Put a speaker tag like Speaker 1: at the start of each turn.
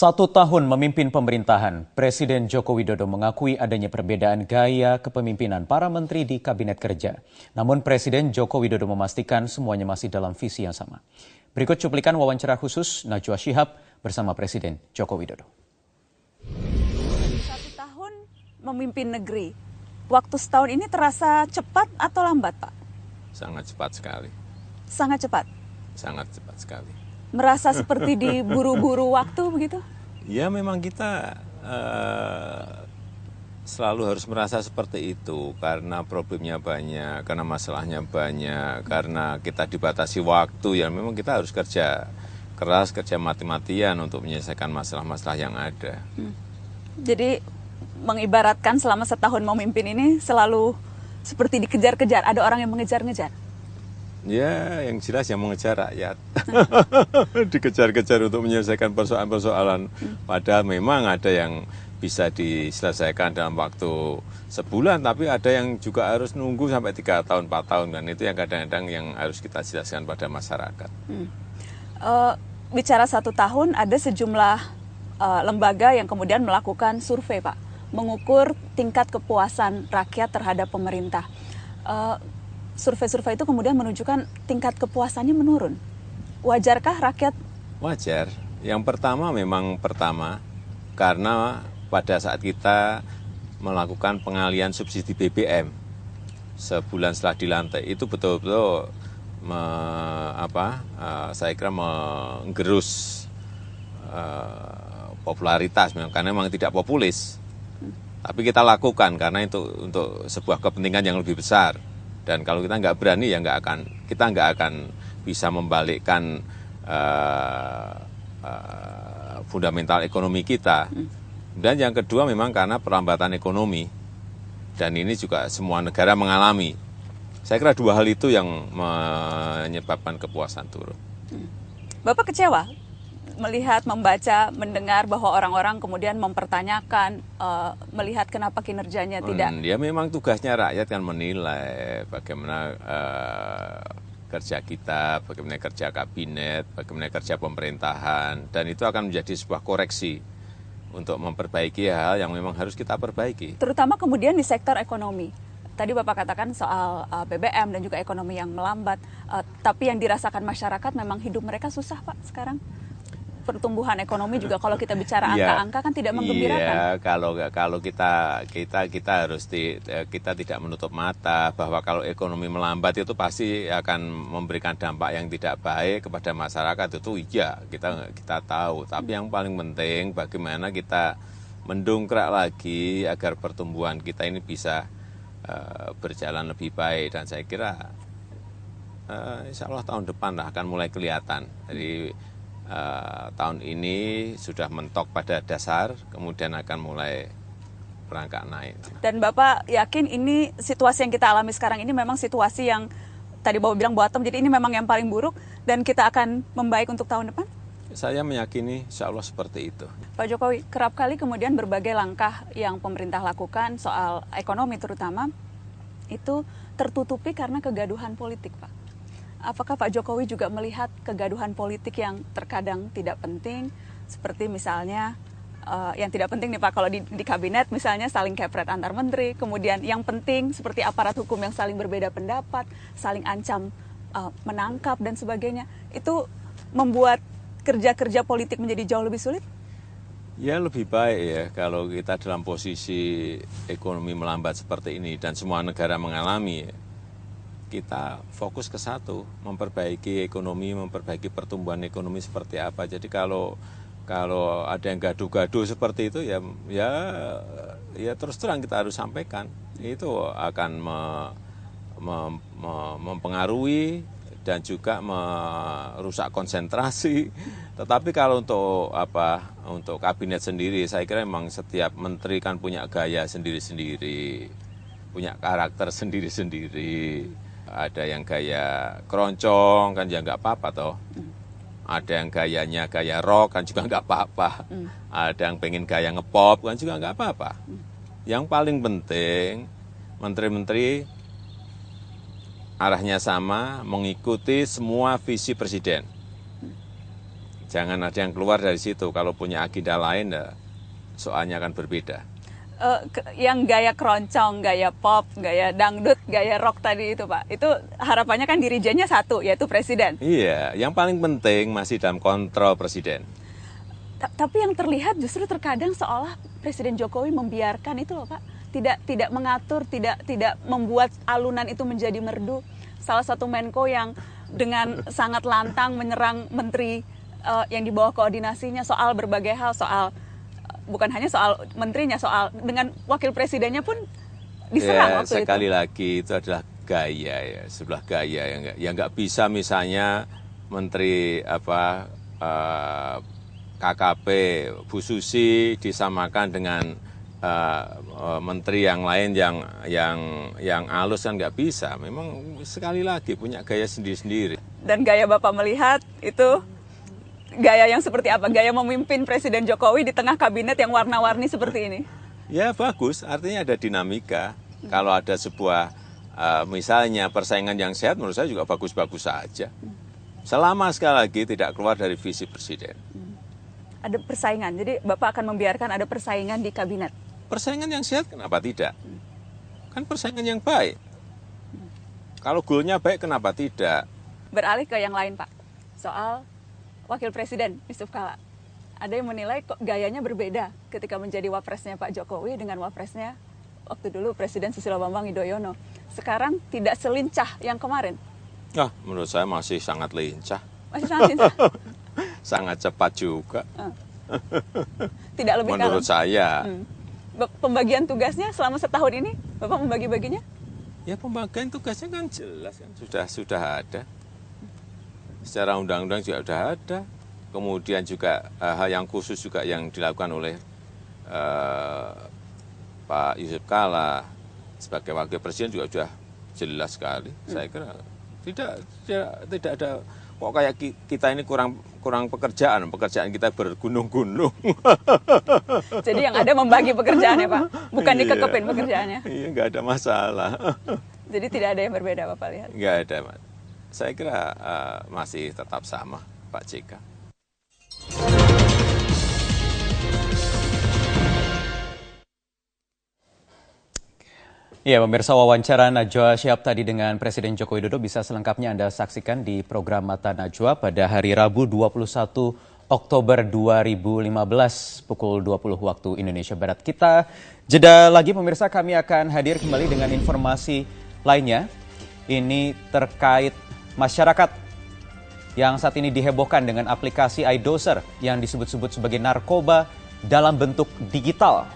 Speaker 1: 1 tahun memimpin pemerintahan, Presiden Joko Widodo mengakui adanya perbedaan gaya kepemimpinan para menteri di Kabinet Kerja. Namun Presiden Joko Widodo memastikan semuanya masih dalam visi yang sama. Berikut cuplikan wawancara khusus Najwa Shihab bersama Presiden Joko Widodo.
Speaker 2: 1 tahun memimpin negeri, waktu setahun ini terasa cepat atau lambat, Pak?
Speaker 3: Sangat cepat sekali.
Speaker 2: Sangat cepat?
Speaker 3: Sangat cepat sekali.
Speaker 2: Merasa seperti diburu-buru waktu begitu?
Speaker 3: Ya memang kita selalu harus merasa seperti itu karena problemnya banyak, karena masalahnya banyak, karena kita dibatasi waktu ya memang kita harus kerja keras, kerja mati-matian untuk menyelesaikan masalah-masalah yang ada.
Speaker 2: Jadi mengibaratkan selama setahun memimpin ini selalu seperti dikejar-kejar, ada orang yang mengejar-ngejar?
Speaker 3: Ya, yang jelas yang mengejar rakyat. Dikejar-kejar untuk menyelesaikan persoalan-persoalan. Padahal memang ada yang bisa diselesaikan dalam waktu sebulan, tapi ada yang juga harus nunggu sampai 3 tahun, 4 tahun. Dan itu yang kadang-kadang yang harus kita jelaskan pada masyarakat.
Speaker 2: Bicara 1 tahun, ada sejumlah lembaga yang kemudian melakukan survei, Pak. Mengukur tingkat kepuasan rakyat terhadap pemerintah. Survei-survei itu kemudian menunjukkan tingkat kepuasannya menurun. Wajarkah rakyat?
Speaker 3: Wajar. Yang pertama memang karena pada saat kita melakukan pengalian subsidi BBM sebulan setelah dilantik itu betul-betul saya kira menggerus popularitas karena memang tidak populis. Tapi kita lakukan karena itu untuk sebuah kepentingan yang lebih besar. Dan kalau kita nggak berani ya kita nggak akan bisa membalikkan fundamental ekonomi kita. Dan yang kedua memang karena perlambatan ekonomi. Dan ini juga semua negara mengalami. Saya kira 2 hal itu yang menyebabkan kepuasan turun.
Speaker 2: Bapak kecewa melihat, membaca, mendengar bahwa orang-orang kemudian mempertanyakan, melihat kenapa kinerjanya tidak.
Speaker 3: Ya memang tugasnya rakyat kan menilai bagaimana kerja kita, bagaimana kerja kabinet, bagaimana kerja pemerintahan, dan itu akan menjadi sebuah koreksi untuk memperbaiki hal yang memang harus kita perbaiki.
Speaker 2: Terutama kemudian di sektor ekonomi. Tadi Bapak katakan soal BBM dan juga ekonomi yang melambat, tapi yang dirasakan masyarakat memang hidup mereka susah, Pak, sekarang. Pertumbuhan ekonomi juga kalau kita bicara angka-angka kan tidak menggembirakan.
Speaker 3: Iya, kalau kita tidak menutup mata bahwa kalau ekonomi melambat itu pasti akan memberikan dampak yang tidak baik kepada masyarakat, itu iya, kita tahu. Tapi yang paling penting bagaimana kita mendongkrak lagi agar pertumbuhan kita ini bisa berjalan lebih baik, dan saya kira insya Allah tahun depan lah akan mulai kelihatan. Jadi tahun ini sudah mentok pada dasar, kemudian akan mulai merangkak naik.
Speaker 2: Dan Bapak yakin ini situasi yang kita alami sekarang ini memang situasi yang tadi Bapak bilang bottom, jadi ini memang yang paling buruk dan kita akan membaik untuk tahun depan?
Speaker 3: Saya meyakini insya Allah seperti itu.
Speaker 2: Pak Jokowi, kerap kali kemudian berbagai langkah yang pemerintah lakukan soal ekonomi terutama itu tertutupi karena kegaduhan politik, Pak. Apakah Pak Jokowi juga melihat kegaduhan politik yang terkadang tidak penting, seperti misalnya yang tidak penting nih Pak, kalau di kabinet misalnya saling kepret antar menteri, kemudian yang penting seperti aparat hukum yang saling berbeda pendapat, saling ancam menangkap dan sebagainya, itu membuat kerja-kerja politik menjadi jauh lebih sulit?
Speaker 3: Ya lebih baik ya kalau kita dalam posisi ekonomi melambat seperti ini dan semua negara mengalami, kita fokus ke satu, memperbaiki ekonomi, memperbaiki pertumbuhan ekonomi seperti apa. Jadi kalau ada yang gaduh-gaduh seperti itu ya terus terang kita harus sampaikan. Itu akan mempengaruhi dan juga merusak konsentrasi. Tetapi kalau untuk kabinet sendiri, saya kira memang setiap menteri kan punya gaya sendiri-sendiri, punya karakter sendiri-sendiri. Ada yang gaya keroncong kan ya nggak apa-apa toh. Ada yang gayanya gaya rock kan juga nggak apa-apa. Ada yang pengen gaya ngepop kan juga nggak apa-apa. Yang paling penting menteri-menteri arahnya sama, mengikuti semua visi presiden. Jangan ada yang keluar dari situ. Kalau punya agenda lain, ya, soalnya akan berbeda.
Speaker 2: Yang gaya keroncong, gaya pop, gaya dangdut, gaya rock tadi itu Pak, itu harapannya kan dirijennya satu, yaitu presiden.
Speaker 3: Iya, yang paling penting masih dalam kontrol presiden.
Speaker 2: Tapi yang terlihat justru terkadang seolah Presiden Jokowi membiarkan itu loh Pak, tidak mengatur, tidak membuat alunan itu menjadi merdu. Salah satu Menko yang dengan sangat lantang menyerang menteri yang di bawah koordinasinya soal berbagai hal, soal bukan hanya soal menterinya, soal dengan wakil presidennya pun diserang waktu
Speaker 3: sekali
Speaker 2: itu.
Speaker 3: lagi itu adalah gaya ya, sebelah gaya yang nggak bisa misalnya menteri KKP Bu Susi disamakan dengan menteri yang lain yang halus kan nggak bisa. Memang sekali lagi punya gaya sendiri-sendiri.
Speaker 2: Dan gaya Bapak melihat itu gaya yang seperti apa? Gaya memimpin Presiden Jokowi di tengah kabinet yang warna-warni seperti ini?
Speaker 3: Ya bagus, artinya ada dinamika. Kalau ada sebuah misalnya persaingan yang sehat, menurut saya juga bagus-bagus saja. Selama sekali lagi tidak keluar dari visi presiden.
Speaker 2: Ada persaingan, jadi Bapak akan membiarkan ada persaingan di kabinet?
Speaker 3: Persaingan yang sehat kenapa tidak? Kan persaingan yang baik. Kalau goalnya baik kenapa tidak?
Speaker 2: Beralih ke yang lain Pak, soal Wakil Presiden Yusuf Kala. Ada yang menilai kok gayanya berbeda ketika menjadi wapresnya Pak Jokowi dengan wapresnya waktu dulu Presiden Susilo Bambang Yudhoyono. Sekarang tidak selincah yang kemarin.
Speaker 3: Menurut saya masih sangat lincah.
Speaker 2: Masih sangat lincah?
Speaker 3: Sangat cepat juga.
Speaker 2: Tidak lebih
Speaker 3: menurut saya.
Speaker 2: Pembagian tugasnya selama setahun ini, Bapak membagi-baginya?
Speaker 3: Ya pembagian tugasnya kan jelas kan, sudah ada. Secara undang-undang juga sudah ada. Kemudian juga hal yang khusus juga yang dilakukan oleh Pak Yusuf Kala sebagai wakil presiden juga sudah jelas sekali. Saya kira tidak ada kok kayak kita ini kurang pekerjaan kita bergunung-gunung.
Speaker 2: Jadi yang ada membagi pekerjaannya Pak, bukan dikekepin pekerjaannya.
Speaker 3: Iya, nggak ada masalah.
Speaker 2: Jadi tidak ada yang berbeda Bapak lihat?
Speaker 3: Nggak ada, Mas. Saya kira masih tetap sama Pak JK.
Speaker 1: Ya, pemirsa, wawancara Najwa Shihab tadi dengan Presiden Joko Widodo bisa selengkapnya Anda saksikan di program Mata Najwa pada hari Rabu 21 Oktober 2015 pukul 20 waktu Indonesia Barat. Kita jeda lagi pemirsa, kami akan hadir kembali dengan informasi lainnya. Ini terkait masyarakat yang saat ini dihebohkan dengan aplikasi iDoser yang disebut-sebut sebagai narkoba dalam bentuk digital.